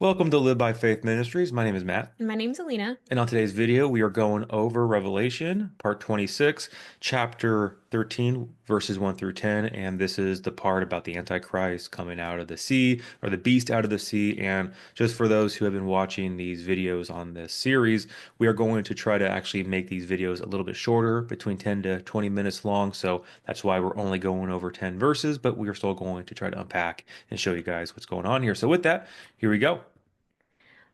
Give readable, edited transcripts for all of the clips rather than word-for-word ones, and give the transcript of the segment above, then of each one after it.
Welcome to Live by Faith Ministries. My name is Matt. And my name's Alina. And on today's video, we are going over Revelation, part 26, chapter 13, verses 1 through 10. And this is the part about the antichrist coming out of the sea, or the beast out of the sea. And just for those who have been watching these videos on this series, we are going to try to actually make these videos a little bit shorter, between 10 to 20 minutes long. So that's why we're only going over 10 verses, but we are still going to try to unpack and show you guys what's going on here. So with that, here we go.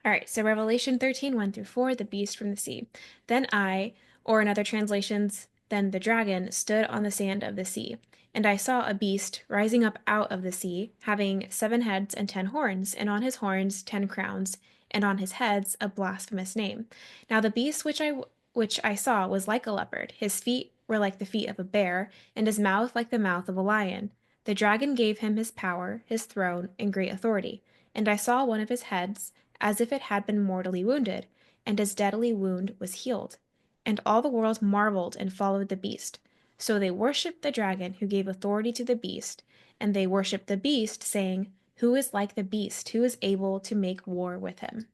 All right, so Revelation 13, 1 through 4, the beast from the sea. Then I, or in other translations, then the dragon, stood on the sand of the sea. And I saw a beast rising up out of the sea, having 7 heads and 10 horns, and on his horns 10 crowns, and on his heads a blasphemous name. Now the beast which I saw was like a leopard. His feet were like the feet of a bear, and his mouth like the mouth of a lion. The dragon gave him his power, his throne, and great authority. And I saw one of his heads as if it had been mortally wounded, and his deadly wound was healed. And all the world marveled and followed the beast. So they worshipped the dragon who gave authority to the beast, and they worshipped the beast, saying, "Who is like the beast? Who is able to make war with him?"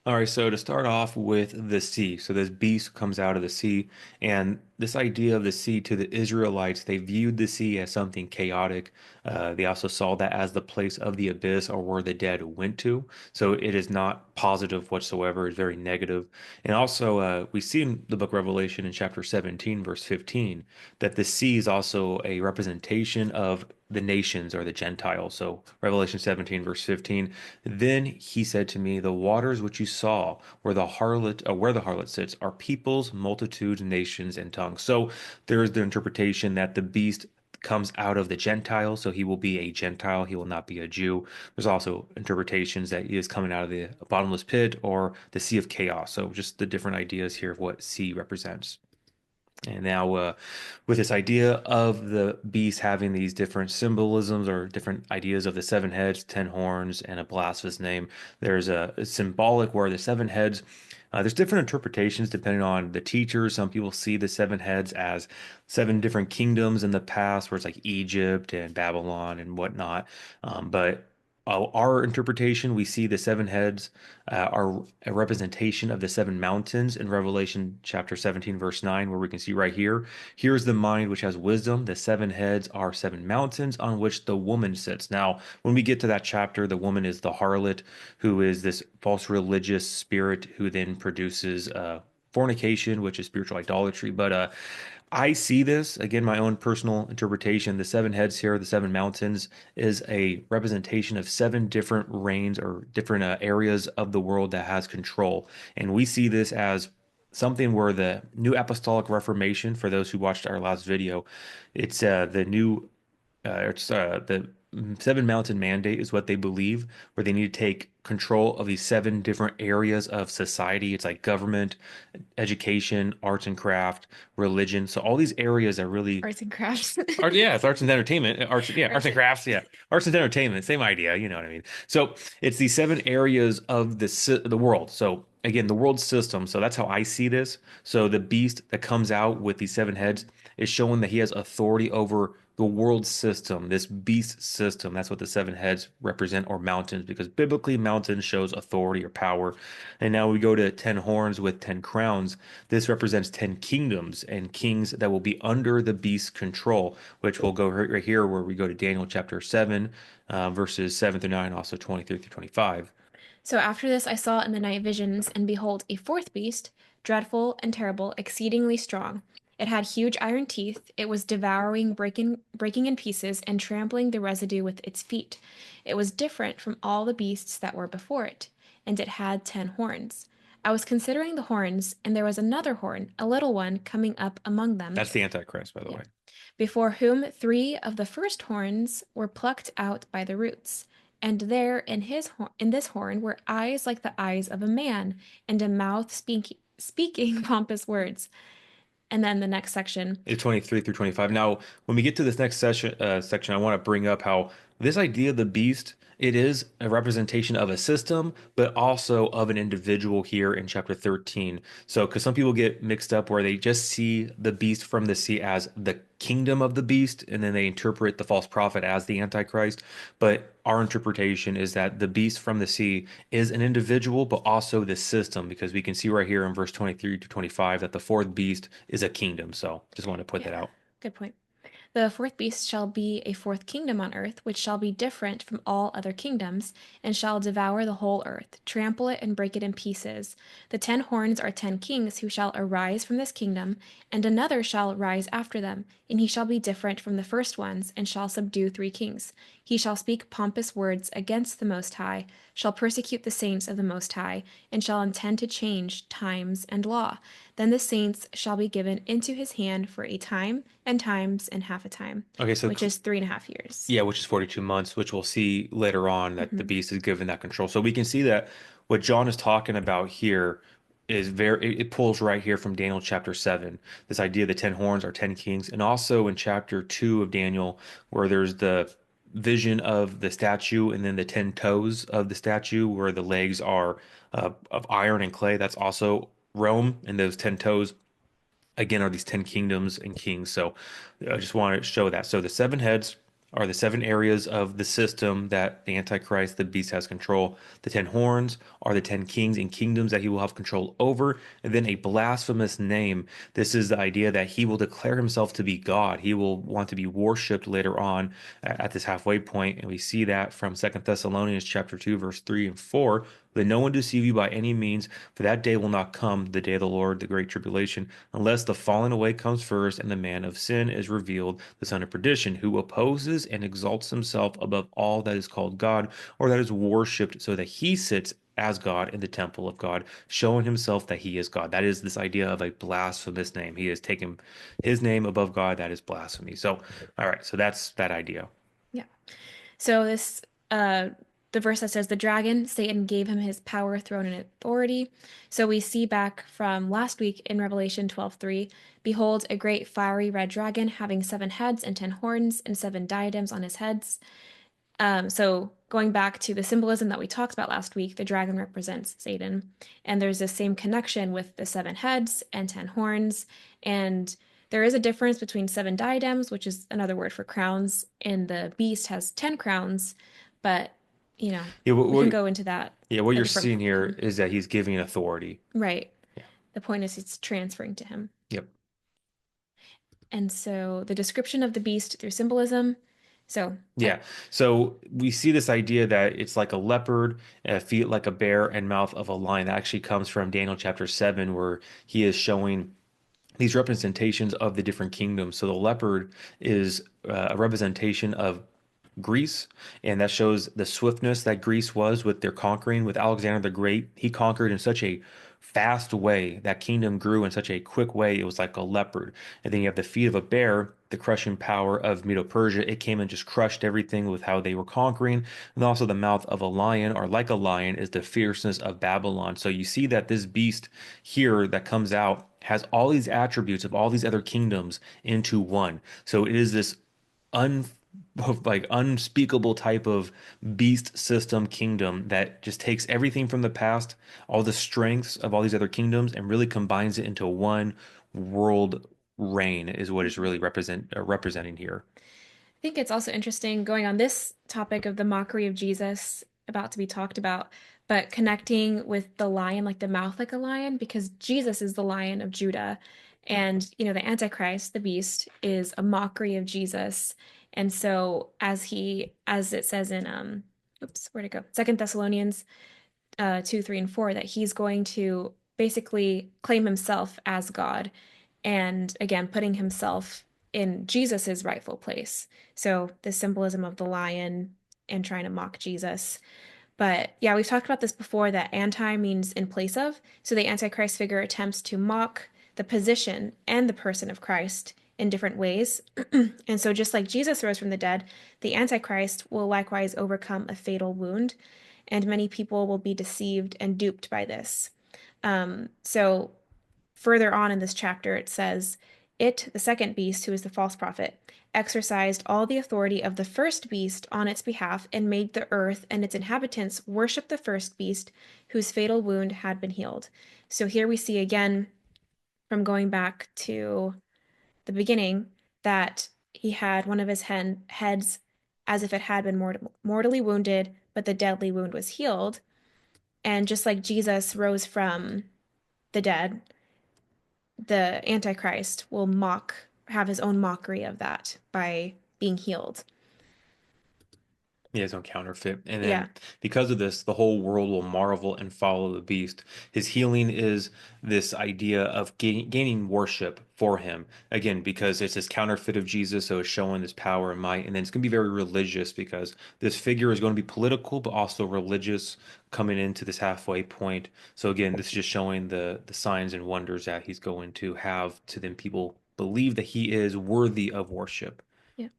All right, so to start off with the sea. So this beast comes out of the sea, and this idea of the sea to the Israelites, they viewed the sea as something chaotic. They also saw that as the place of the abyss or where the dead went to. So it is not positive whatsoever, it's very negative. And also, we see in the book of Revelation in chapter 17, verse 15, that the sea is also a representation of the nations or the Gentiles. So Revelation 17, verse 15, then he said to me, the waters which you saw where the harlot sits are peoples, multitudes, nations, and tongues. So there is the interpretation that the beast comes out of the Gentiles, so he will be a Gentile, he will not be a Jew. There's also interpretations that he is coming out of the bottomless pit or the sea of chaos. So just the different ideas here of what sea represents. And now, with this idea of the beast having these different symbolisms or different ideas of the 7 heads, 10 horns, and a blasphemous name, there's a symbolic where the 7 heads, there's different interpretations depending on the teacher. Some people see the 7 heads as 7 different kingdoms in the past, where it's like Egypt and Babylon and whatnot. But our interpretation, we see the 7 heads are a representation of the 7 mountains in Revelation chapter 17, verse 9, where we can see right here. Here's the mind which has wisdom. The 7 heads are 7 mountains on which the woman sits. Now, when we get to that chapter, the woman is the harlot, who is this false religious spirit who then produces fornication, which is spiritual idolatry. But I see this, again, my own personal interpretation. The 7 heads here, the 7 mountains, is a representation of 7 different reigns or different areas of the world that has control. And we see this as something where the New Apostolic Reformation, for those who watched our last video, it's the Seven Mountain Mandate is what they believe, where they need to take control of these 7 different areas of society. It's like government, education, arts and craft, religion. So all these areas are really Arts and crafts. art. Yeah, it's arts and entertainment. Arts, yeah, arts Arts and and, crafts. Yeah, arts and entertainment. Same idea. You know what I mean? So it's these 7 areas of the world. So again, the world system. So that's how I see this. So the beast that comes out with these 7 heads is showing that he has authority over the world system, this beast system. That's what the 7 heads represent, or mountains, because biblically mountains shows authority or power. And now we go to 10 horns with 10 crowns. This represents 10 kingdoms and kings that will be under the beast's control, which will go right here where we go to Daniel chapter 7, verses 7 through 9, also 23 through 25. So after this I saw in the night visions, and behold, a fourth beast, dreadful and terrible, exceedingly strong. It had huge iron teeth. It was devouring, breaking in pieces, and trampling the residue with its feet. It was different from all the beasts that were before it, and it had 10 horns. I was considering the horns, and there was another horn, a little one, coming up among them. That's the Antichrist, by the Yeah. way. Before whom 3 of the first horns were plucked out by the roots. And there in this horn were eyes like the eyes of a man, and a mouth speaking pompous words. And then the next section. Is 23 through 25. Now, when we get to this next section, I want to bring up how this idea of the beast it is a representation of a system, but also of an individual here in chapter 13. So, because some people get mixed up where they just see the beast from the sea as the kingdom of the beast, and then they interpret the false prophet as the antichrist. But our interpretation is that the beast from the sea is an individual, but also the system, because we can see right here in verse 23 to 25 that the fourth beast is a kingdom. So, just want to put Yeah, that out. good point. The fourth beast shall be a fourth kingdom on earth, which shall be different from all other kingdoms, and shall devour the whole earth, trample it, and break it in pieces. The 10 horns are 10 kings who shall arise from this kingdom, and another shall rise after them, and he shall be different from the first ones, and shall subdue 3 kings. He shall speak pompous words against the Most High, shall persecute the saints of the Most High, and shall intend to change times and law. Then the saints shall be given into his hand for a time, and times, and half a time, Okay, so which is 3.5 years. yeah, which is 42 months, which we'll see later on that the Hmm. beast is given that control. So we can see that what John is talking about here is it pulls right here from Daniel chapter 7, this idea the 10 horns are 10 kings, and also in chapter 2 of Daniel, where there's the vision of the statue and then the 10 toes of the statue, where the legs are of iron and clay. That's also Rome, and those 10 toes again are these 10 kingdoms and kings. So I just want to show that. So the seven heads are the seven areas of the system that the Antichrist, the beast, has control. The 10 horns are the 10 kings and kingdoms that he will have control over. And then a blasphemous name. This is the idea that he will declare himself to be God. He will want to be worshipped later on at this halfway point. And we see that from Second Thessalonians chapter 2, verse 3 and 4. Let no one deceive you by any means, for that day will not come, the day of the Lord, the great tribulation, unless the falling away comes first and the man of sin is revealed, the son of perdition, who opposes and exalts himself above all that is called God or that is worshipped, so that he sits as God in the temple of God, showing himself that he is God. That is this idea of a blasphemous name. He has taken his name above God. That is blasphemy. So, all right. So that's that idea. Yeah. So uh the verse that says the dragon, Satan gave him his power, throne, and authority. So we see back from last week in Revelation 12:3, behold, a great fiery red dragon having 7 heads and 10 horns and 7 diadems on his heads. So going back to the symbolism that we talked about last week, the dragon represents Satan, and there's this same connection with the 7 heads and 10 horns, and there is a difference between 7 diadems, which is another word for crowns, and the beast has 10 crowns, but you know, Yeah. we can go into that What a you're different. seeing here Mhm. is that he's giving authority. Right. Yeah. The point is it's transferring to him. Yep. And so the description of the beast through symbolism. So I Yeah. So we see this idea that it's like a leopard, feet like a bear, and mouth of a lion. That actually comes from Daniel chapter 7, where he is showing these representations of the different kingdoms. So the leopard is a representation of Greece, and that shows the swiftness that Greece was with their conquering. With Alexander the Great, he conquered in such a fast way. That kingdom grew in such a quick way. It was like a leopard. And then you have the feet of a bear, the crushing power of Medo-Persia. It came and just crushed everything with how they were conquering. And also the mouth of a lion, or like a lion, is the fierceness of Babylon. So you see that this beast here that comes out has all these attributes of all these other kingdoms into one. So it is this un like unspeakable type of beast system kingdom that just takes everything from the past, all the strengths of all these other kingdoms, and really combines it into one world reign is what is really representing here. think it's also interesting going on this topic of the mockery of Jesus about to be talked about, but connecting with the lion, like the mouth like a lion, because Jesus is the Lion of Judah. And, the Antichrist, the beast, is a mockery of Jesus. And so as it says in oops, where'd it go? Second Thessalonians 2, 3, and 4, that he's going to basically claim himself as God. And again, putting himself in Jesus's rightful place. So the symbolism of the lion and trying to mock Jesus. But yeah, we've talked about this before that anti means in place of. So the Antichrist figure attempts to mock the position and the person of Christ in different ways. And so, just like Jesus rose from the dead, the Antichrist will likewise overcome a fatal wound, and many people will be deceived and duped by this. So, further on in this chapter, it says, It, the second beast, who is the false prophet, exercised all the authority of the first beast on its behalf and made the earth and its inhabitants worship the first beast whose fatal wound had been healed. So here we see again, from going back to the beginning, that he had one of his heads as if it had been mortally wounded, but the deadly wound was healed. And just like Jesus rose from the dead, the Antichrist will have his own mockery of that by being healed. He has no counterfeit. And Yeah, then because of this, the whole world will marvel and follow the beast. His healing is this idea of gaining worship for him. Again, because it's this counterfeit of Jesus, so it's showing this power and might. And then it's going to be very religious because this figure is going to be political, but also religious coming into this halfway point. So again, this is just showing the signs and wonders that he's going to have to then people believe that he is worthy of worship. yeah.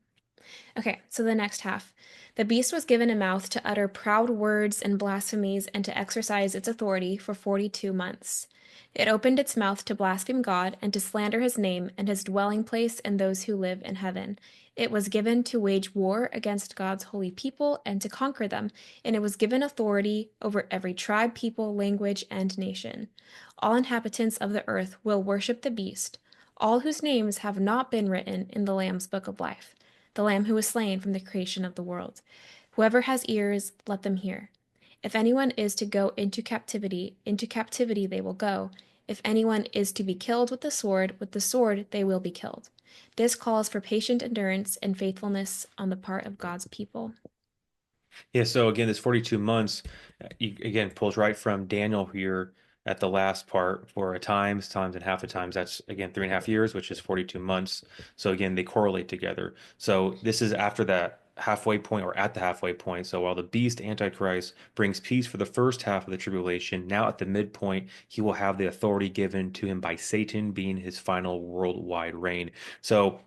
Okay, so the next half. The beast was given a mouth to utter proud words and blasphemies and to exercise its authority for 42 months. It opened its mouth to blaspheme God and to slander his name and his dwelling place and those who live in heaven. It was given to wage war against God's holy people and to conquer them, and it was given authority over every tribe, people, language, and nation. All inhabitants of the earth will worship the beast, all whose names have not been written in the Lamb's book of life, the Lamb who was slain from the creation of the world. Whoever has ears, let them hear. If anyone is to go into captivity they will go. If anyone is to be killed with the sword they will be killed. This calls for patient endurance and faithfulness on the part of God's people. Yeah, so again, this 42 months, again, pulls right from Daniel here at the last part for a times, and half a times. That's again 3.5 years, which is 42 months. So again, they correlate together. So this is after that halfway point or at the halfway point. So while the beast, Antichrist, brings peace for the first half of the tribulation, now at the midpoint, he will have the authority given to him by Satan being his final worldwide reign. So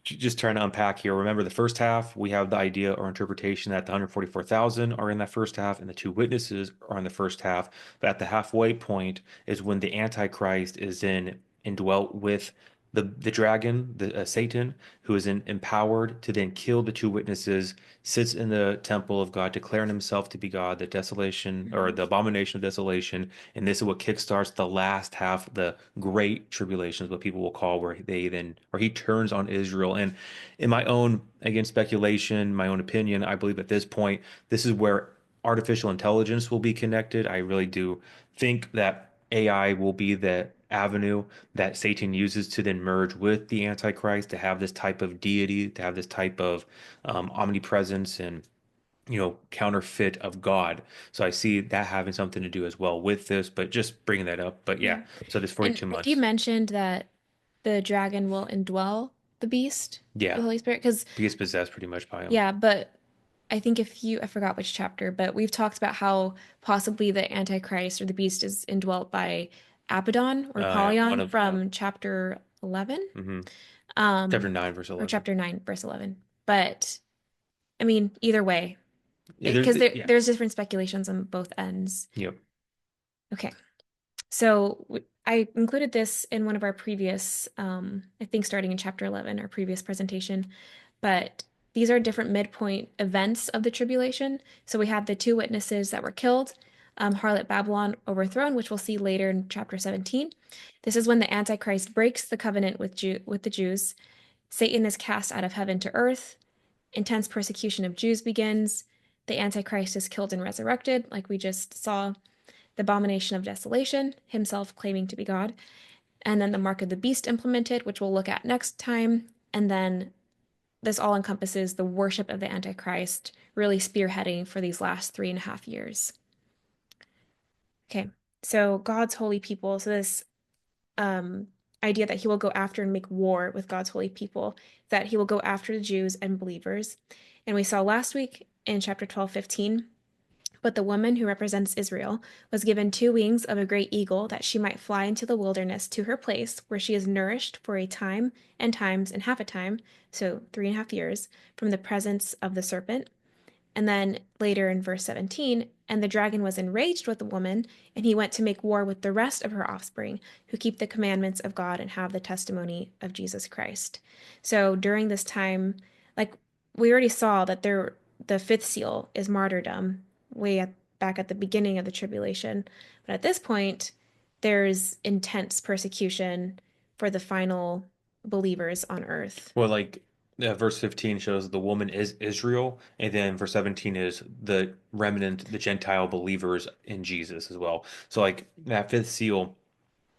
just trying to unpack here. Remember, the first half, we have the idea or interpretation that the 144,000 are in that first half and the two witnesses are in the first half. But at the halfway point is when the Antichrist is in indwelt with the dragon, the Satan, who is empowered to then kill the two witnesses, sits in the temple of God, declaring himself to be God, the desolation or Mhm. the abomination of desolation. And this is what kickstarts the last half, the great tribulations, what people will call where they then, or he turns on Israel. And in my own, again, speculation, my own opinion, I believe at this point, this is where artificial intelligence will be connected. I really do think that AI will be the avenue that Satan uses to then merge with the Antichrist to have this type of deity, to have this type of omnipresence and counterfeit of God. So I see that having something to do as well with this, but just bringing that up. But yeah, Yeah. so this And 42 you months. mentioned that the dragon will indwell the beast, the Yeah, Holy Spirit, because, he gets possessed pretty much by him. yeah, but I think I forgot which chapter, but we've talked about how possibly the Antichrist or the beast is indwelt by Abaddon or Yeah, one Apollyon of yeah. from chapter 11, hmm Chapter um, 9, verse or 11. chapter 9, verse 11. But I mean, either way, Yeah, because yeah. there's different speculations on both ends. Yep. Okay. So I included this in one of our previous, I think starting in chapter 11, our previous presentation, but these are different midpoint events of the tribulation. So we had the two witnesses that were killed, harlot Babylon overthrown, which we'll see later in chapter 17. This is when the Antichrist breaks the covenant with the Jews. Satan is cast out of heaven to earth. Intense persecution of Jews begins. The Antichrist is killed and resurrected, like we just saw. The abomination of desolation, himself claiming to be God, and then the mark of the beast implemented, which we'll look at next time. And then this all encompasses the worship of the Antichrist, really spearheading for these last 3.5 years. Okay, so God's holy people. So this um, idea that he will go after and make war with God's holy people, that he will go after the Jews and believers. And we saw last week in chapter 12:15. But the woman who represents Israel was given 2 wings of a great eagle that she might fly into the wilderness to her place where she is nourished for a time and times and half a time, so 3.5 years, from the presence of the serpent. And then later in verse 17, and the dragon was enraged with the woman, and he went to make war with the rest of her offspring, who keep the commandments of God and have the testimony of Jesus Christ. So during this time, like we already saw that the fifth seal is martyrdom, back at the beginning of the tribulation. But at this point, there's intense persecution for the final believers on earth. Well, like verse 15 shows the woman is Israel, and then verse 17 is the remnant, the Gentile believers in Jesus as well. So, like that fifth seal,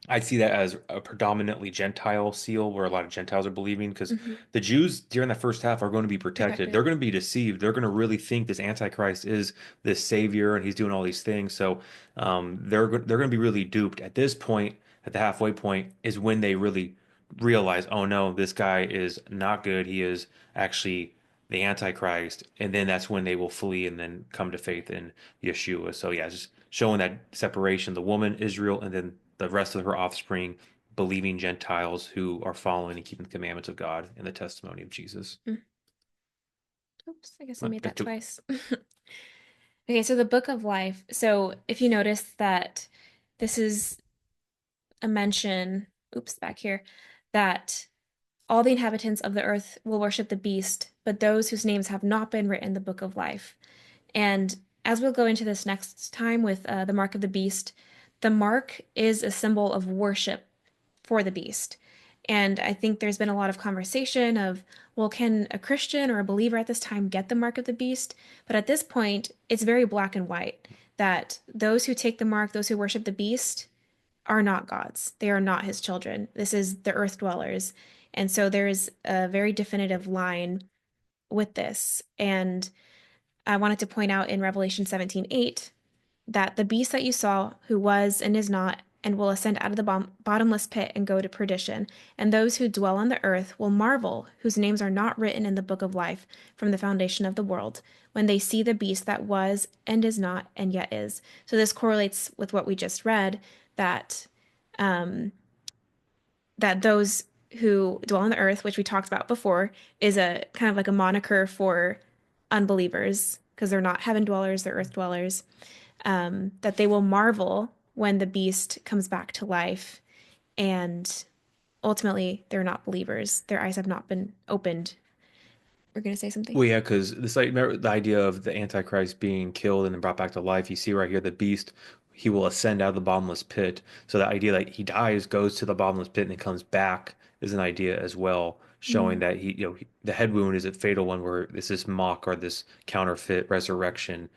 I see that as a predominantly Gentile seal where a lot of Gentiles are believing because Hmm. the Jews during the first half are going to be protected. Protected. They're going to be deceived. They're going to really think this Antichrist is this savior and he's doing all these things. So they're going to be really duped. At this point, at the halfway point, is when they really realize, oh no, this guy is not good. He is actually the Antichrist. And then that's when they will flee and then come to faith in Yeshua. So yeah, just showing that separation, the woman, Israel, and then the rest of her offspring, believing Gentiles who are following and keeping the commandments of God and the testimony of Jesus. Mm. Oops, I guess I Well, made it that took- twice. Okay, so the book of life. So if you notice that this is a mention, oops, back here, that all the inhabitants of the earth will worship the beast, but those whose names have not been written in the book of life. And as we'll go into this next time with the mark of the beast, the mark is a symbol of worship for the beast. And I think there's been a lot of conversation of, well, can a Christian or a believer at this time get the mark of the beast? But at this point, it's very black and white that those who take the mark, those who worship the beast, are not gods. They are not his children. This is the earth dwellers. And so there is a very definitive line with this. And I wanted to point out in Revelation 17:8 that the beast that you saw, who was and is not, and will ascend out of the bottomless pit and go to perdition, and those who dwell on the earth will marvel, whose names are not written in the book of life from the foundation of the world, when they see the beast that was and is not and yet is. So this correlates with what we just read, that um, that those who dwell on the earth, which we talked about before, is a kind of like a moniker for unbelievers because they're not heaven dwellers, they're earth dwellers, that they will marvel when the beast comes back to life. And ultimately, they're not believers. Their eyes have not been opened. We're going to say something. Well, yeah, because this like remember the idea of the Antichrist being killed and then brought back to life. You see right here, the beast, he will ascend out of the bottomless pit. So the idea that he dies, goes to the bottomless pit, and then comes back is an idea as well, showing Mm, that the head wound is a fatal one where it's this mock or this counterfeit resurrection.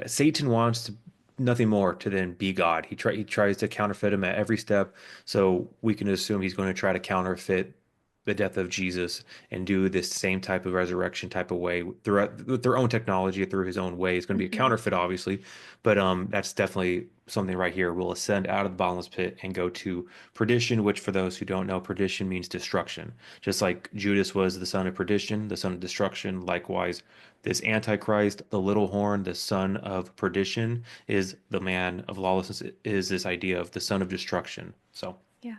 Satan wants to nothing more to then be God. He tries to counterfeit him at every step. So we can assume he's going to try to counterfeit the death of Jesus and do this same type of resurrection type of way throughout with their own technology through his own way. It's going to be a mhm, counterfeit, obviously, but that's definitely something right here. We'll ascend out of the bottomless pit and go to perdition, which for those who don't know, perdition means destruction. Just like Judas was the son of perdition, the son of destruction, likewise, this Antichrist, the little horn, the son of perdition, is the man of lawlessness, is this idea of the son of destruction. So, yeah.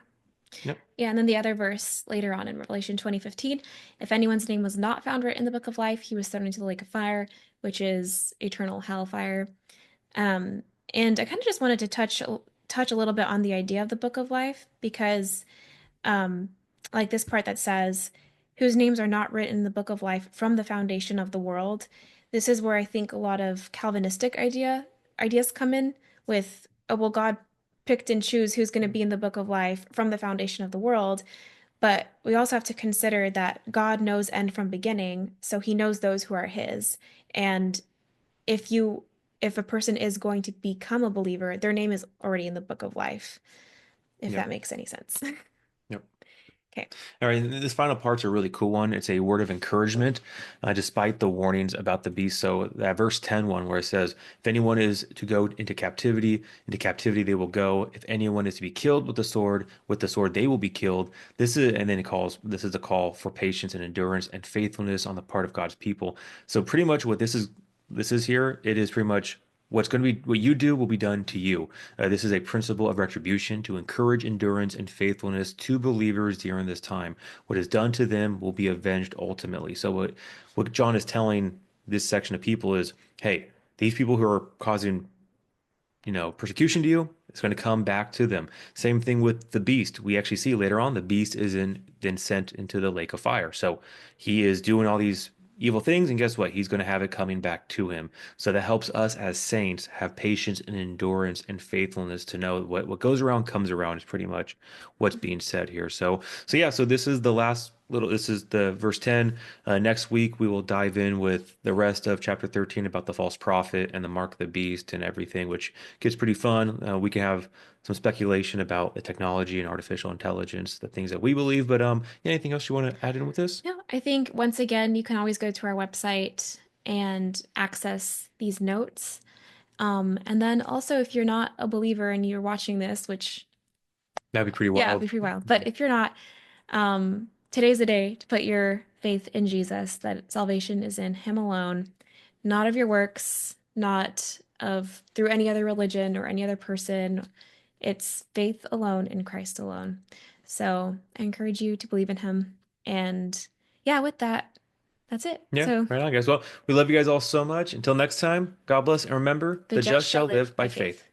yep. Yeah, and then the other verse later on in Revelation 20:15, if anyone's name was not found written in the book of life, he was thrown into the lake of fire, which is eternal hellfire. Um, and I kind of just wanted to touch a little bit on the idea of the book of life because um, like this part that says, whose names are not written in the book of life from the foundation of the world. This is where I think a lot of Calvinistic ideas come in with, oh, well, God picked and choose who's going to be in the book of life from the foundation of the world. But we also have to consider that God knows end from beginning, so he knows those who are his. And if you if a person is going to become a believer, their name is already in the book of life, if that Yep. makes any sense. Yep. Okay. All right, and this final part's a really cool one. It's a word of encouragement, despite the warnings about the beast. So that verse 10 one where it says, if anyone is to go into captivity they will go. If anyone is to be killed with the sword they will be killed. This is a call for patience and endurance and faithfulness on the part of God's people. So pretty much what this is here, it is pretty much what's going to be what you do will be done to you. This is a principle of retribution to encourage endurance and faithfulness to believers during this time. What is done to them will be avenged ultimately. So what John is telling this section of people is, hey, these people who are causing persecution to you, it's going to come back to them. Same thing with the beast. We actually see later on the beast is then sent into the lake of fire. So he is doing all these evil things, and guess what? He's going to have it coming back to him. So that helps us as saints have patience and endurance and faithfulness to know what goes around comes around is pretty much what's being said here. So yeah, so this is the last little, this is the verse 10. Next week, we will dive in with the rest of chapter 13 about the false prophet and the mark of the beast and everything, which gets pretty fun. We can have some speculation about the technology and artificial intelligence, the things that we believe. But yeah, anything else you want to add in with this? No, I think once again, you can always go to our website and access these notes. And then also, if you're not a believer and you're watching this, which, That'd be pretty yeah, it'd wild. be pretty wild. But if you're not, today's the day to put your faith in Jesus, that salvation is in Him alone, not of your works, not of through any other religion or any other person. It's faith alone in Christ alone. So I encourage you to believe in Him. And yeah, with that, that's it. Yeah, So right on, guys. Well, we love you guys all so much. Until next time, God bless, and remember, the the just just shall shall live live by by faith. faith.